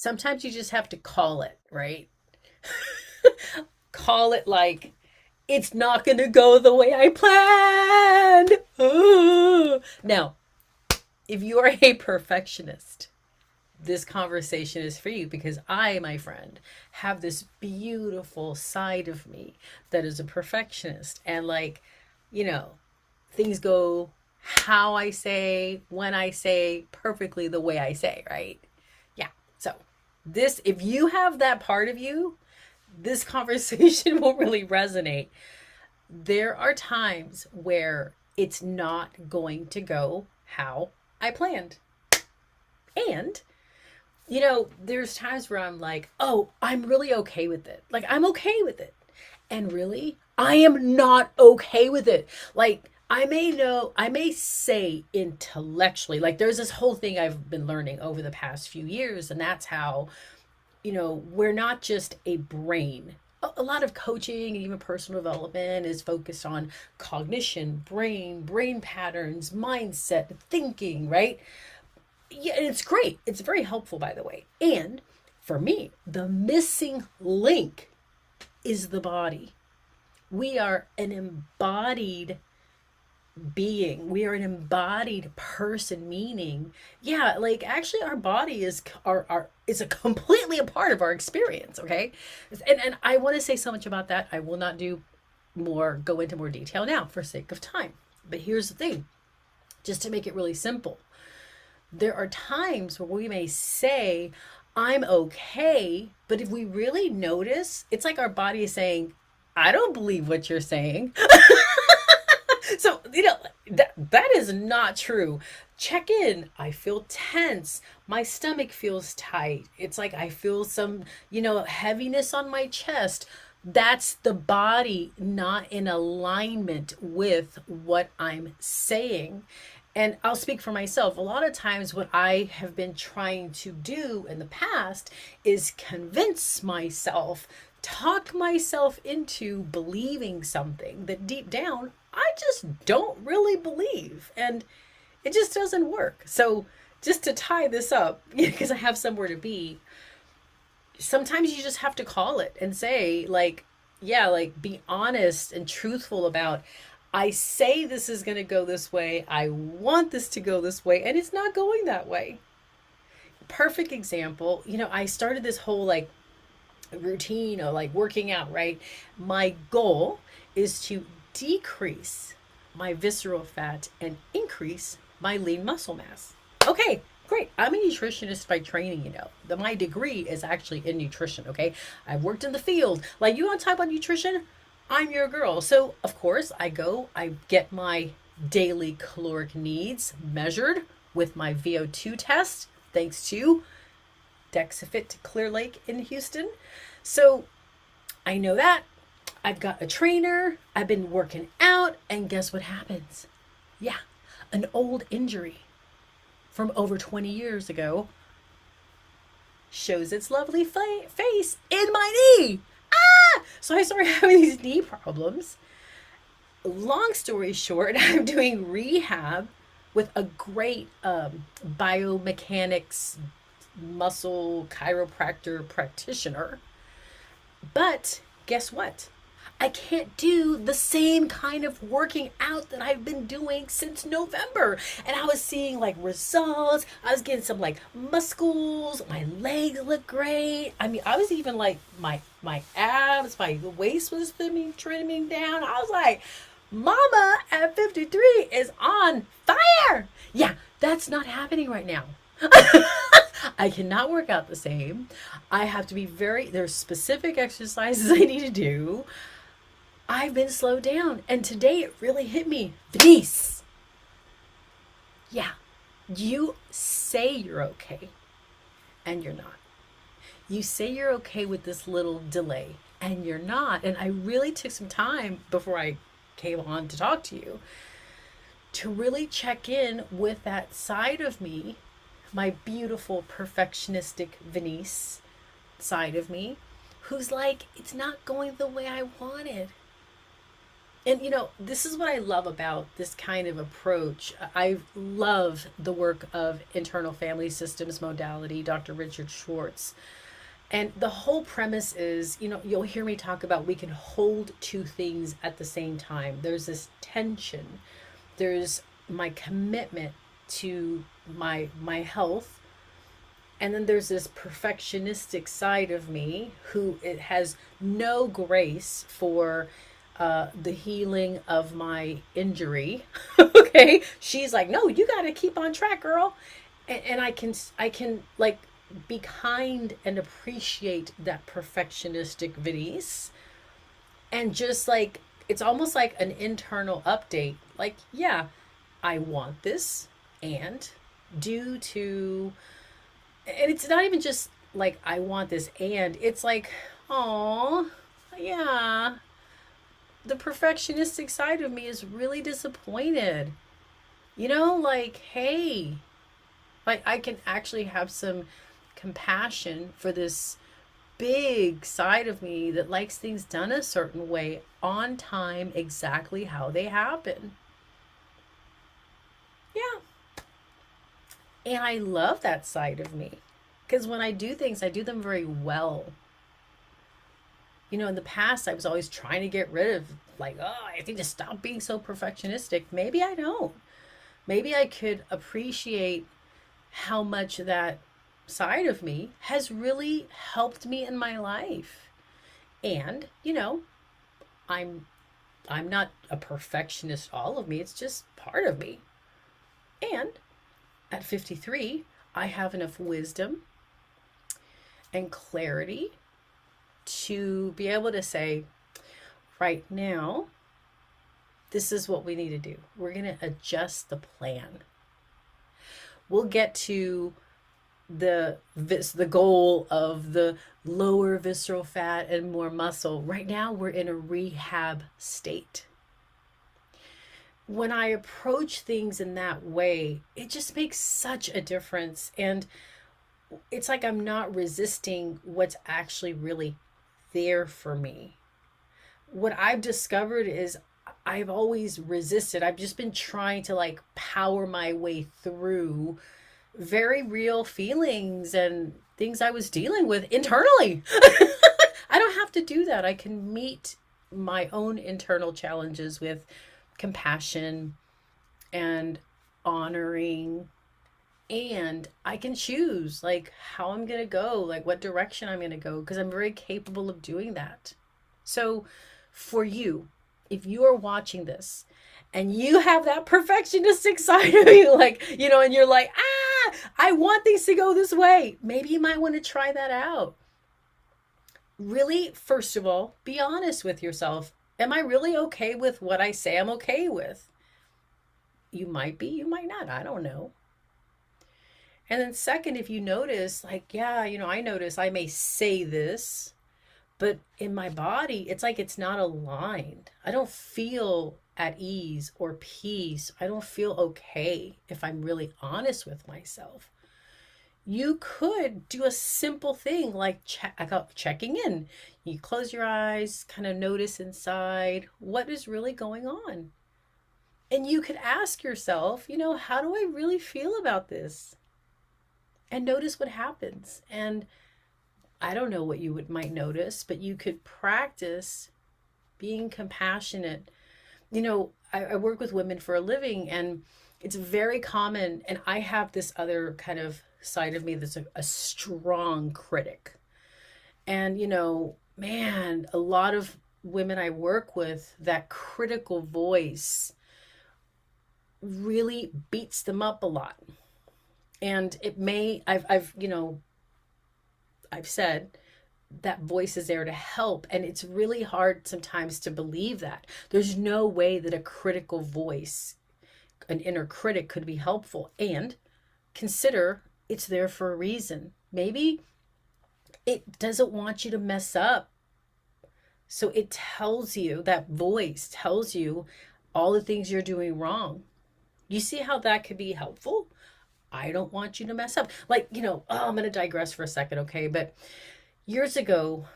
sometimes you just have to call it, right? Call it like it's not going to go the way I planned. Now, if you are a perfectionist, this conversation is for you because I, my friend, have this beautiful side of me that is a perfectionist. And like, you know, things go how I say, when I say, perfectly the way I say, right? Yeah. So, this, if you have that part of you, this conversation will really resonate. There are times where it's not going to go how I planned. And there's times where I'm like, oh, I'm really okay with it. Like, I'm okay with it. And really, I am not okay with it. Like, I may say intellectually, like, there's this whole thing I've been learning over the past few years, and that's how, we're not just a brain. A lot of coaching and even personal development is focused on cognition, brain patterns, mindset, thinking, right? Yeah, and it's great. It's very helpful, by the way. And for me, the missing link is the body. We are an embodied being. We are an embodied person, meaning, yeah, like actually our body is a completely a part of our experience, okay? And I want to say so much about that. I will not go into more detail now for sake of time. But here's the thing, just to make it really simple. There are times where we may say, I'm okay, but if we really notice, it's like our body is saying, I don't believe what you're saying. So, that is not true. Check in. I feel tense. My stomach feels tight. It's like I feel some, heaviness on my chest. That's the body not in alignment with what I'm saying. And I'll speak for myself. A lot of times, what I have been trying to do in the past is convince myself, talk myself into believing something that deep down I just don't really believe. And it just doesn't work. So, just to tie this up, because I have somewhere to be, sometimes you just have to call it and say, like, yeah, like be honest and truthful about, I say this is going to go this way. I want this to go this way, and it's not going that way. Perfect example. I started this whole like routine of like working out, right? My goal is to decrease my visceral fat and increase my lean muscle mass. Okay, great. I'm a nutritionist by training, My degree is actually in nutrition, okay? I've worked in the field. Like, you want to talk about nutrition? I'm your girl. So, of course, I get my daily caloric needs measured with my VO2 test, thanks to Dexafit Clear Lake in Houston. So, I know that. I've got a trainer. I've been working out. And guess what happens? Yeah, an old injury from over 20 years ago shows its lovely face in my knee. So I started having these knee problems. Long story short, I'm doing rehab with a great biomechanics muscle chiropractor practitioner. But guess what? I can't do the same kind of working out that I've been doing since November. And I was seeing like results. I was getting some like muscles. My legs look great. I mean, I was even like my abs, my waist was trimming down. I was like, Mama at 53 is on fire. Yeah, that's not happening right now. I cannot work out the same. I have to be there's specific exercises I need to do. I've been slowed down, and today it really hit me. Denise, yeah, you say you're okay, and you're not. You say you're okay with this little delay, and you're not. And I really took some time before I came on to talk to you to really check in with that side of me, my beautiful perfectionistic Denise side of me, who's like, it's not going the way I wanted. And this is what I love about this kind of approach. I love the work of internal family systems modality, Dr. Richard Schwartz. And the whole premise is, you'll hear me talk about we can hold two things at the same time. There's this tension. There's my commitment to my health, and then there's this perfectionistic side of me who it has no grace for the healing of my injury. Okay, she's like, no, you got to keep on track, girl. And I can like be kind and appreciate that perfectionistic Venice, and just like it's almost like an internal update. Like, yeah, I want this, and due to, and it's not even just like I want this, and it's like, oh, yeah, the perfectionistic side of me is really disappointed. Like, hey, like I can actually have some compassion for this big side of me that likes things done a certain way, on time, exactly how they happen. Yeah. And I love that side of me because when I do things, I do them very well. In the past, I was always trying to get rid of, like, oh, I need to stop being so perfectionistic. Maybe I don't. Maybe I could appreciate how much that side of me has really helped me in my life. And, I'm I'm not a perfectionist all of me. It's just part of me. And at 53, I have enough wisdom and clarity to be able to say, right now, this is what we need to do. We're going to adjust the plan. We'll get to the goal of the lower visceral fat and more muscle. Right now, we're in a rehab state. When I approach things in that way, it just makes such a difference. And it's like I'm not resisting what's actually really there for me. What I've discovered is I've always resisted. I've just been trying to like power my way through very real feelings and things I was dealing with internally. I don't have to do that. I can meet my own internal challenges with compassion and honoring, and I can choose like how I'm going to go, like what direction I'm going to go, because I'm very capable of doing that. So for you, if you are watching this and you have that perfectionistic side of you, like, and you're like, I want things to go this way, maybe you might want to try that out. Really, first of all, be honest with yourself. Am I really okay with what I say I'm okay with? You might be, you might not. I don't know. And then second, if you notice, like, yeah, I notice I may say this, but in my body, it's like it's not aligned. I don't feel at ease or peace. I don't feel okay if I'm really honest with myself. You could do a simple thing like checking in. You close your eyes, kind of notice inside what is really going on. And you could ask yourself, how do I really feel about this? And notice what happens. And I don't know what you might notice, but you could practice being compassionate. I work with women for a living, and it's very common. And I have this other kind of side of me that's a strong critic. And, man, a lot of women I work with, that critical voice really beats them up a lot. And it may, I've said that voice is there to help. And it's really hard sometimes to believe that. There's no way that a critical voice, an inner critic, could be helpful. And consider it's there for a reason. Maybe it doesn't want you to mess up. So it tells you, that voice tells you all the things you're doing wrong. You see how that could be helpful? I don't want you to mess up. Like, I'm going to digress for a second, okay? But years ago,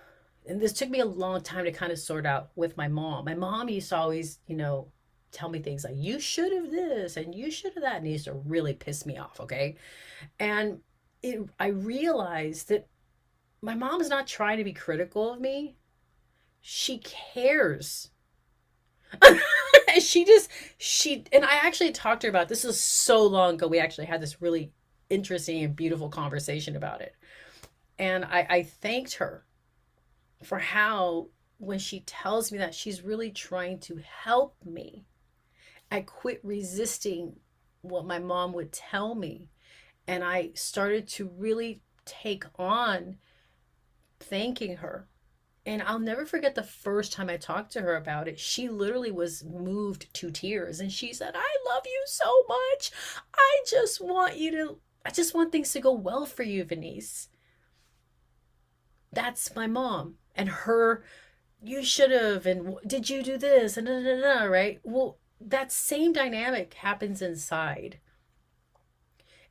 and this took me a long time to kind of sort out with my mom. My mom used to always, tell me things like, you should have this and you should have that. And it used to really piss me off. Okay. And I realized that my mom's not trying to be critical of me. She cares. And I actually talked to her about this. Is so long ago. We actually had this really interesting and beautiful conversation about it. And I thanked her for how, when she tells me that, she's really trying to help me. I quit resisting what my mom would tell me. And I started to really take on thanking her. And I'll never forget the first time I talked to her about it. She literally was moved to tears. And she said, I love you so much. I just want things to go well for you, Venice. That's my mom. And her, you should have, and did you do this? And da, da, da, right? Well, that same dynamic happens inside.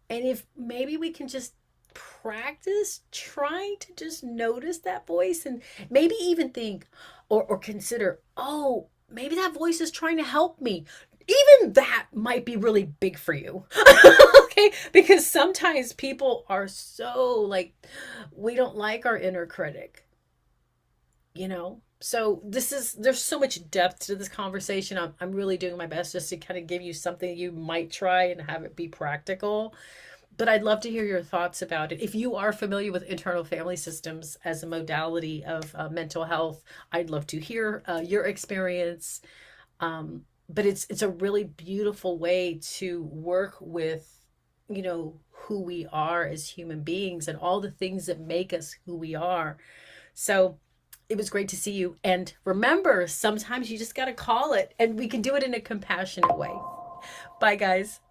And if maybe we can just practice trying to just notice that voice, and maybe even think or consider, oh, maybe that voice is trying to help me. Even that might be really big for you. Okay? Because sometimes people are so like, we don't like our inner critic, So there's so much depth to this conversation. I'm really doing my best just to kind of give you something you might try and have it be practical. But I'd love to hear your thoughts about it. If you are familiar with internal family systems as a modality of mental health, I'd love to hear your experience. But it's a really beautiful way to work with, who we are as human beings and all the things that make us who we are. So it was great to see you. And remember, sometimes you just got to call it, and we can do it in a compassionate way. Bye, guys.